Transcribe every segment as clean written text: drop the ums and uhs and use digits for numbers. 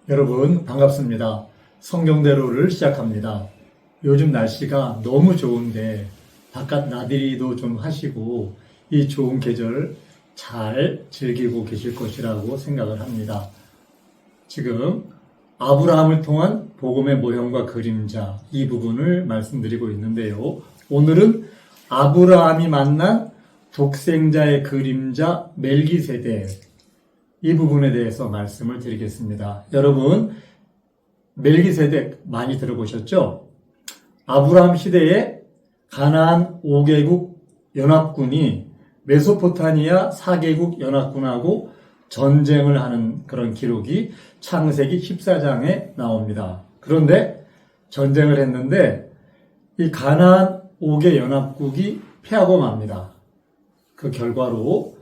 여러분 반갑습니다. 성경대로를 시작합니다. 요즘 날씨가 너무 좋은데 바깥 나들이도 좀 하시고 이 좋은 계절 잘 즐기고 계실 것이라고 생각을 합니다. 지금 아브라함을 통한 복음의 모형과 그림자 이 부분을 말씀드리고 있는데요. 오늘은 아브라함이 만난 독생자의 그림자 멜기세덱 이 부분에 대해서 말씀을 드리겠습니다. 여러분 멜기세덱 많이 들어보셨죠? 아브라함 시대에 가나안 5개국 연합군이 메소포타미아 4개국 연합군하고 전쟁을 하는 그런 기록이 창세기 14장에 나옵니다. 그런데 전쟁을 했는데 이 가나안 5개 연합국이 패하고 맙니다. 그 결과로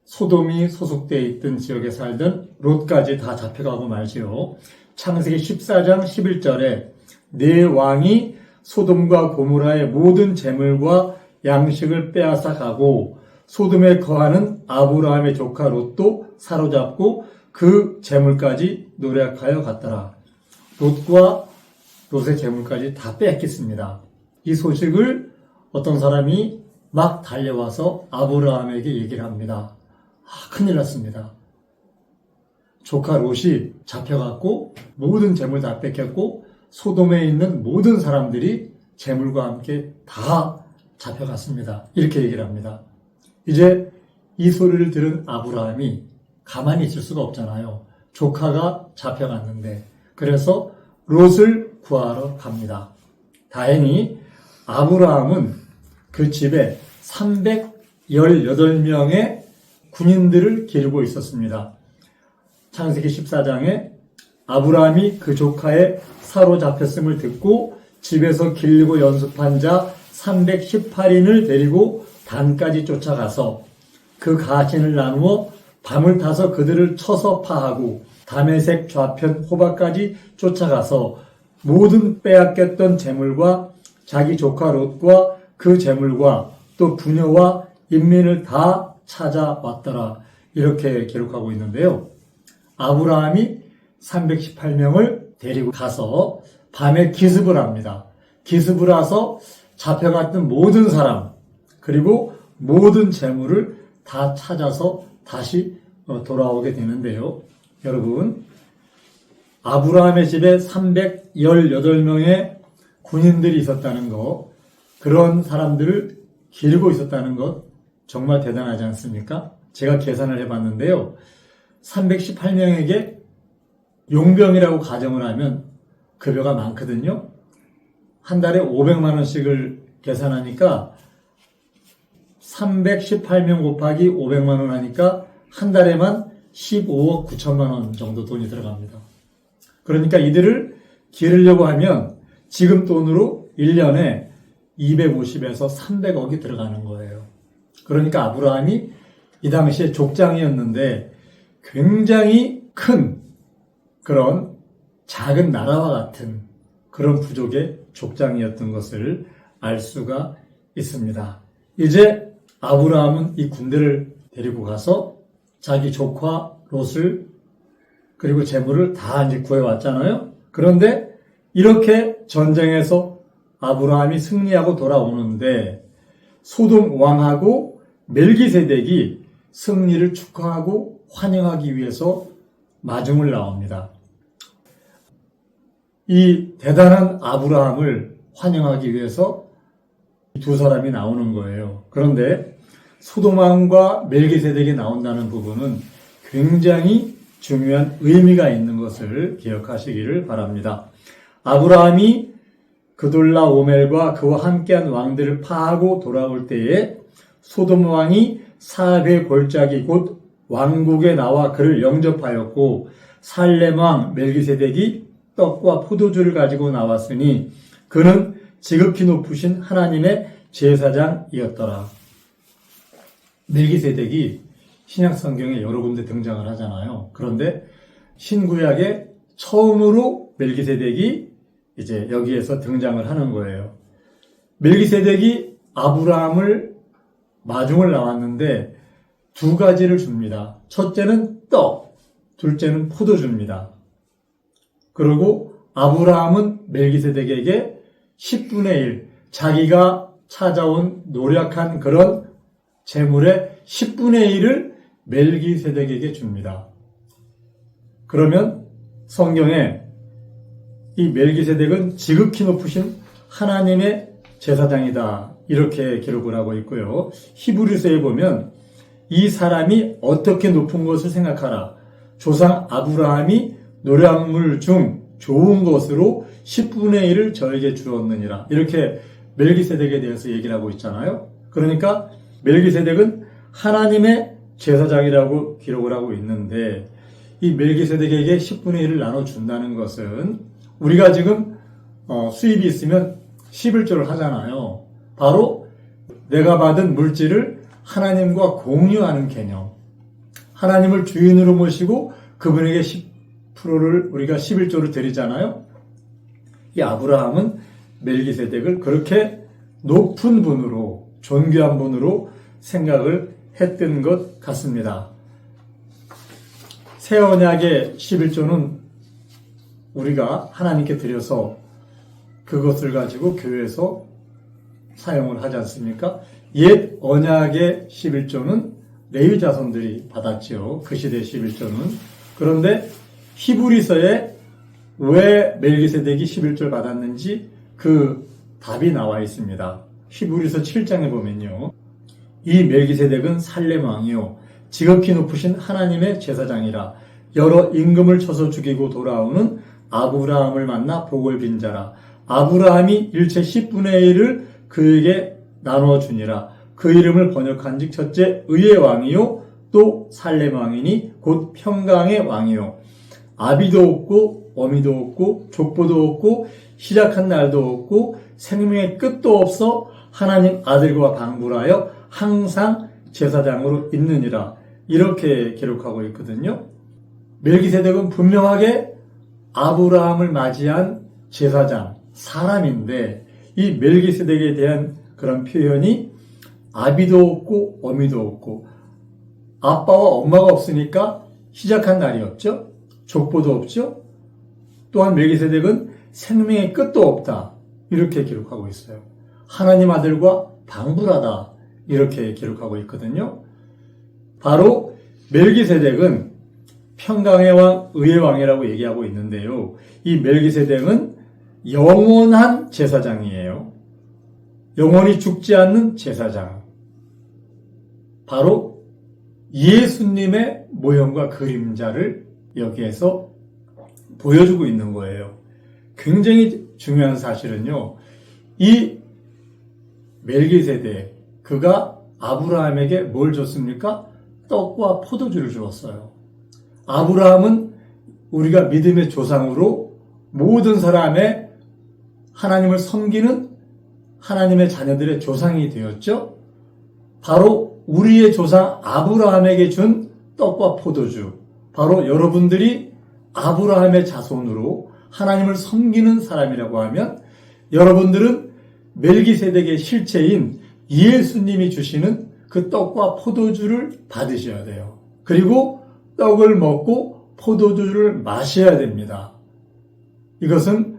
소돔이 소속되어 있던 지역에 살던 롯까지 다 잡혀가고 말지요. 창세기 14장 11절에 네 왕이 소돔과 고모라의 모든 재물과 양식을 빼앗아 가고 소돔에 거하는 아브라함의 조카 롯도 사로잡고 그 재물까지 노략하여 갔더라. 롯과 롯의 재물까지 다 뺏겼습니다. 이 소식을 어떤 사람이 막 달려와서 아브라함에게 얘기를 합니다. 큰일 났습니다. 조카 롯이 잡혀갔고 모든 재물 다 뺏겼고 소돔에 있는 모든 사람들이 재물과 함께 다 잡혀갔습니다. 이렇게 얘기를 합니다. 이제 이 소리를 들은 아브라함이 가만히 있을 수가 없잖아요. 조카가 잡혀갔는데 그래서 롯을 구하러 갑니다. 다행히 아브라함은 그 집에 318명의 군인들을 기르고 있었습니다. 창세기 14장에 아브라함이 그 조카의 사로잡혔음을 듣고 집에서 길고 연습한 자 318인을 데리고 단까지 쫓아가서 그 가신을 나누어 밤을 타서 그들을 쳐서 파하고 다메섹 좌편 호바까지 쫓아가서 모든 빼앗겼던 재물과 자기 조카 롯과 그 재물과 또 부녀와 인민을 다 찾아왔더라. 이렇게 기록하고 있는데요. 아브라함이 318명을 데리고 가서 밤에 기습을 합니다. 기습을 해서 잡혀갔던 모든 사람 그리고 모든 재물을 다 찾아서 다시 돌아오게 되는데요. 여러분 아브라함의 집에 318명의 군인들이 있었다는 것, 그런 사람들을 기르고 있었다는 것 정말 대단하지 않습니까? 제가 계산을 해봤는데요. 318명에게 용병이라고 가정을 하면 급여가 많거든요. 한 달에 500만 원씩을 계산하니까 318명 곱하기 500만 원 하니까 한 달에만 15억 9천만 원 정도 돈이 들어갑니다. 그러니까 이들을 기르려고 하면 지금 돈으로 1년에 250에서 300억이 들어가는 거예요. 그러니까 아브라함이 이 당시에 족장이었는데 굉장히 큰 그런 작은 나라와 같은 그런 부족의 족장이었던 것을 알 수가 있습니다. 이제 아브라함은 이 군대를 데리고 가서 자기 조카 롯을 그리고 재물을 다 이제 구해왔잖아요. 그런데 이렇게 전쟁에서 아브라함이 승리하고 돌아오는데 소돔 왕하고 멜기세덱이 승리를 축하하고 환영하기 위해서 마중을 나옵니다. 이 대단한 아브라함을 환영하기 위해서 두 사람이 나오는 거예요. 그런데 소돔 왕과 멜기세덱이 나온다는 부분은 굉장히 중요한 의미가 있는 것을 기억하시기를 바랍니다. 아브라함이 그돌라오멜과 그와 함께한 왕들을 파하고 돌아올 때에 소돔 왕이 사업의 골짜기 곧 왕국에 나와 그를 영접하였고 살렘 왕 멜기세덱이 떡과 포도주를 가지고 나왔으니 그는 지극히 높으신 하나님의 제사장이었더라. 멜기세덱이 신약성경에 여러 군데 등장을 하잖아요. 그런데 신구약에 처음으로 멜기세덱이 이제 여기에서 등장을 하는 거예요. 멜기세덱이 아브라함을 마중을 나왔는데 두 가지를 줍니다. 첫째는 떡, 둘째는 포도주입니다. 그리고 아브라함은 멜기세덱에게 10분의 1, 자기가 찾아온 노력한 그런 재물의 10분의 1을 멜기세덱에게 줍니다. 그러면 성경에 이 멜기세덱은 지극히 높으신 하나님의 제사장이다, 이렇게 기록을 하고 있고요. 히브리서에 보면 이 사람이 어떻게 높은 것을 생각하라. 조상 아브라함이 노량물 중 좋은 것으로 10분의 1을 저에게 주었느니라. 이렇게 멜기세덱에 대해서 얘기를 하고 있잖아요. 그러니까 멜기세덱은 하나님의 제사장이라고 기록을 하고 있는데, 이 멜기세덱에게 10분의 1을 나눠준다는 것은 우리가 지금 수입이 있으면 11조를 하잖아요. 바로 내가 받은 물질을 하나님과 공유하는 개념. 하나님을 주인으로 모시고 그분에게 10%를 우리가 11조를 드리잖아요. 이 아브라함은 멜기세덱을 그렇게 높은 분으로, 존귀한 분으로 생각을 했던 것 같습니다. 새 언약의 11조는 우리가 하나님께 드려서 그것을 가지고 교회에서 사용을 하지 않습니까? 옛 언약의 11조는 레위 자손들이 받았지요. 그 시대의 11조는. 그런데 히브리서에 왜 멜기세덱이 11조를 받았는지 그 답이 나와 있습니다. 히브리서 7장에 보면요. 이 멜기세덱은 살렘 왕이요 지극히 높으신 하나님의 제사장이라. 여러 임금을 쳐서 죽이고 돌아오는 아브라함을 만나 복을 빈 자라. 아브라함이 일체 10분의 1을 그에게 나눠주니라. 그 이름을 번역한 즉 첫째 의의 왕이요 또 살렘 왕이니 곧 평강의 왕이요. 아비도 없고 어미도 없고 족보도 없고 시작한 날도 없고 생명의 끝도 없어 하나님 아들과 방불하여 항상 제사장으로 있느니라. 이렇게 기록하고 있거든요. 멜기세덱은 분명하게 아브라함을 맞이한 제사장, 사람인데 이 멜기세덱에 대한 그런 표현이 아비도 없고 어미도 없고 아빠와 엄마가 없으니까 시작한 날이 없죠. 족보도 없죠. 또한 멜기세덱은 생명의 끝도 없다. 이렇게 기록하고 있어요. 하나님 아들과 방불하다. 이렇게 기록하고 있거든요. 바로 멜기세덱은 평강의 왕, 의의 왕이라고 얘기하고 있는데요. 이 멜기세덱은 영원한 제사장이에요. 영원히 죽지 않는 제사장. 바로 예수님의 모형과 그림자를 여기에서 보여주고 있는 거예요. 굉장히 중요한 사실은요. 이 멜기세덱, 그가 아브라함에게 뭘 줬습니까? 떡과 포도주를 주었어요. 아브라함은 우리가 믿음의 조상으로 모든 사람의 하나님을 섬기는 하나님의 자녀들의 조상이 되었죠. 바로 우리의 조상 아브라함에게 준 떡과 포도주, 바로 여러분들이 아브라함의 자손으로 하나님을 섬기는 사람이라고 하면 여러분들은 멜기세덱의 실체인 예수님이 주시는 그 떡과 포도주를 받으셔야 돼요. 그리고 떡을 먹고 포도주를 마셔야 됩니다. 이것은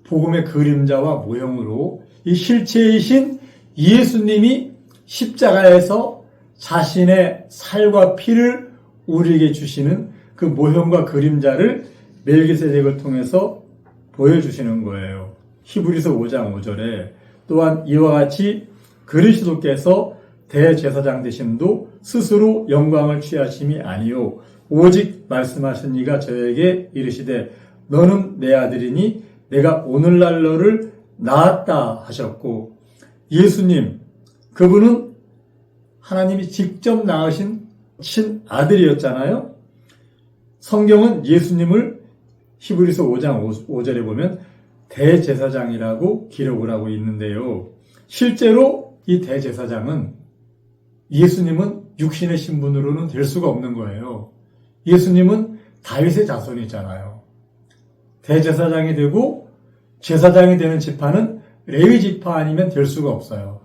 복음의 그림자와 모형으로 이 실체이신 예수님이 십자가에서 자신의 살과 피를 우리에게 주시는 그 모형과 그림자를 멜기세덱을 통해서 보여주시는 거예요. 히브리서 5장 5절에 또한 이와 같이 그리스도께서 대제사장 되심도 스스로 영광을 취하심이 아니요 오직 말씀하신 이가 저에게 이르시되 너는 내 아들이니 내가 오늘날 너를 낳았다 하셨고, 예수님, 그분은 하나님이 직접 낳으신 친아들이었잖아요. 성경은 예수님을 히브리서 5장 5절에 보면 대제사장이라고 기록을 하고 있는데요. 실제로 이 대제사장은 예수님은 육신의 신분으로는 될 수가 없는 거예요. 예수님은 다윗의 자손이잖아요. 대제사장이 되고 제사장이 되는 지파는 레위 지파 아니면 될 수가 없어요.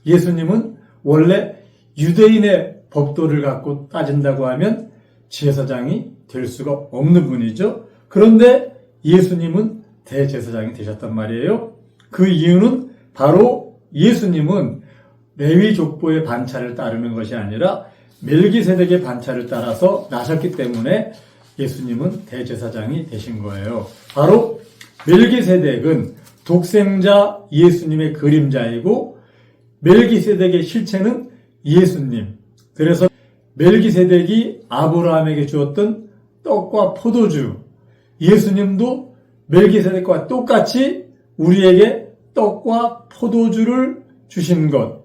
예수님은 원래 유대인의 법도를 갖고 따진다고 하면 제사장이 될 수가 없는 분이죠. 그런데 예수님은 대제사장이 되셨단 말이에요. 그 이유는 바로 예수님은 레위 족보의 반차를 따르는 것이 아니라 멜기세덱의 반차를 따라서 나셨기 때문에 예수님은 대제사장이 되신 거예요. 바로 멜기세덱은 독생자 예수님의 그림자이고 멜기세덱의 실체는 예수님. 그래서 멜기세덱이 아브라함에게 주었던 떡과 포도주, 예수님도 멜기세덱과 똑같이 우리에게 떡과 포도주를 주신 것.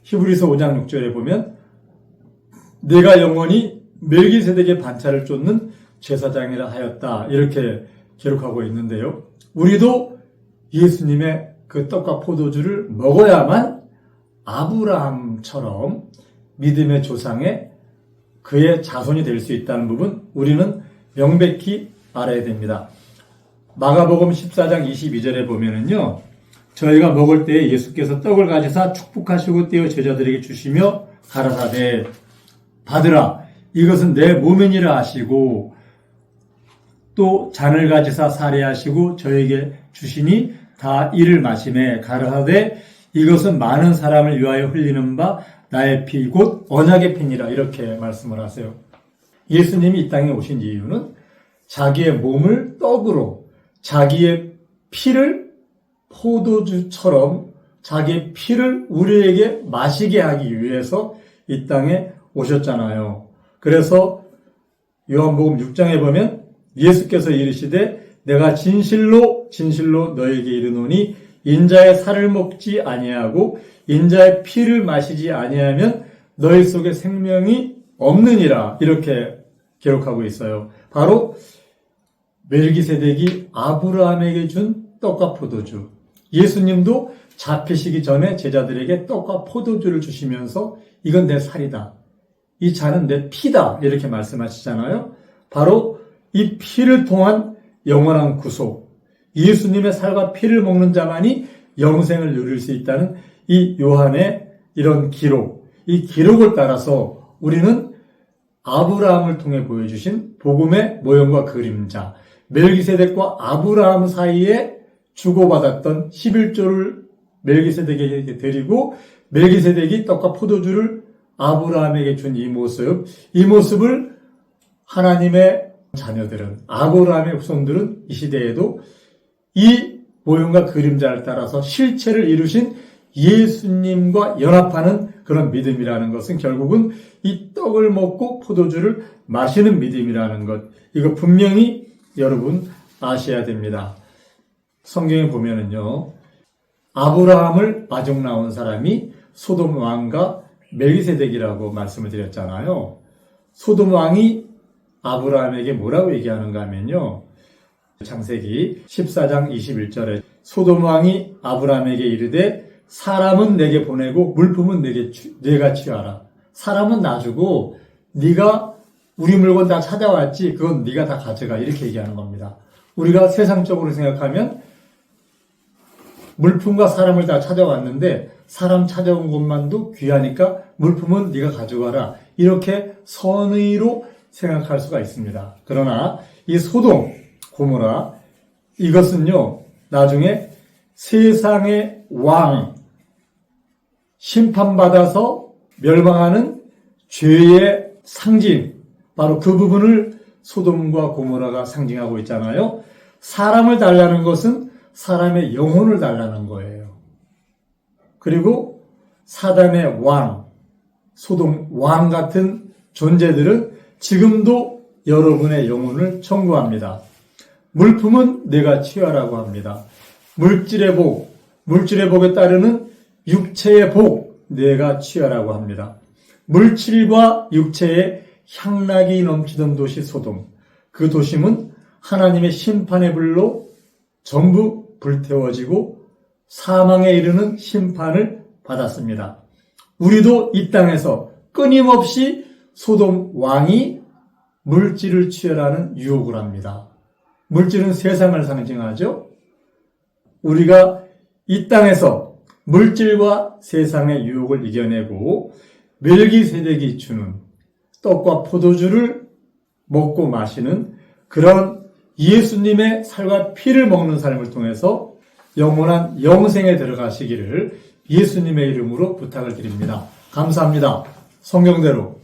히브리서 5장 6절에 보면 내가 영원히 멜기세덱의 반차를 쫓는 제사장이라 하였다. 이렇게 기록하고 있는데요. 우리도 예수님의 그 떡과 포도주를 먹어야만 아브라함처럼 믿음의 조상의 그의 자손이 될 수 있다는 부분 우리는 명백히 알아야 됩니다. 마가복음 14장 22절에 보면은요. 저희가 먹을 때에 예수께서 떡을 가지사 축복하시고 떼어 제자들에게 주시며 가라사대 받으라 이것은 내 몸이니라 하시고 또 잔을 가지사 사례하시고 저에게 주시니 다 이를 마시매 가라사대 이것은 많은 사람을 위하여 흘리는 바 나의 피 곧 언약의 피니라 이렇게 말씀을 하세요. 예수님이 이 땅에 오신 이유는 자기의 몸을 떡으로 자기의 피를 포도주처럼 자기의 피를 우리에게 마시게 하기 위해서 이 땅에 오셨잖아요. 그래서 요한복음 6장에 보면 예수께서 이르시되 내가 진실로 진실로 너에게 이르노니 인자의 살을 먹지 아니하고 인자의 피를 마시지 아니하면 너희 속에 생명이 없느니라 이렇게 기록하고 있어요. 바로 멜기세덱이 아브라함에게 준 떡과 포도주, 예수님도 잡히시기 전에 제자들에게 떡과 포도주를 주시면서 이건 내 살이다. 이 잔은 내 피다. 이렇게 말씀하시잖아요. 바로 이 피를 통한 영원한 구속, 예수님의 살과 피를 먹는 자만이 영생을 누릴 수 있다는 이 요한의 이런 기록, 이 기록을 따라서 우리는 아브라함을 통해 보여주신 복음의 모형과 그림자, 멜기세덱과 아브라함 사이에 주고받았던 11조를 멜기세덱에게 드리고 멜기세덱이 떡과 포도주를 아브라함에게 준 이 모습을 하나님의 자녀들은, 아브라함의 후손들은 이 시대에도 이 모형과 그림자를 따라서 실체를 이루신 예수님과 연합하는 그런 믿음이라는 것은 결국은 이 떡을 먹고 포도주를 마시는 믿음이라는 것, 이거 분명히 여러분 아셔야 됩니다. 성경에 보면은요, 아브라함을 마중 나온 사람이 소돔 왕과 멜기세덱이라고 말씀을 드렸잖아요. 소돔 왕이 아브라함에게 뭐라고 얘기하는가 하면요, 창세기 14장 21절에 소돔 왕이 아브라함에게 이르되 사람은 내게 보내고 물품은 내가 취하라. 사람은 놔주고 네가 우리 물건 다 찾아왔지 그건 네가 다 가져가 이렇게 얘기하는 겁니다. 우리가 세상적으로 생각하면 물품과 사람을 다 찾아왔는데 사람 찾아온 것만도 귀하니까 물품은 네가 가져가라 이렇게 선의로 생각할 수가 있습니다. 그러나 이 소돔, 고모라 이것은요 나중에 세상의 왕 심판받아서 멸망하는 죄의 상징, 바로 그 부분을 소돔과 고모라가 상징하고 있잖아요. 사람을 달라는 것은 사람의 영혼을 달라는 거예요. 그리고 사단의 왕, 소돔 왕 같은 존재들은 지금도 여러분의 영혼을 청구합니다. 물품은 내가 취하라고 합니다. 물질의 복에 따르는 육체의 복, 내가 취하라고 합니다. 물질과 육체의 향락이 넘치던 도시 소돔, 그 도심은 하나님의 심판의 불로 전부 불태워지고 사망에 이르는 심판을 받았습니다. 우리도 이 땅에서 끊임없이 소돔 왕이 물질을 취하라는 유혹을 합니다. 물질은 세상을 상징하죠. 우리가 이 땅에서 물질과 세상의 유혹을 이겨내고 멜기세덱이 주는 떡과 포도주를 먹고 마시는 그런 예수님의 살과 피를 먹는 삶을 통해서 영원한 영생에 들어가시기를 예수님의 이름으로 부탁을 드립니다. 감사합니다. 성경대로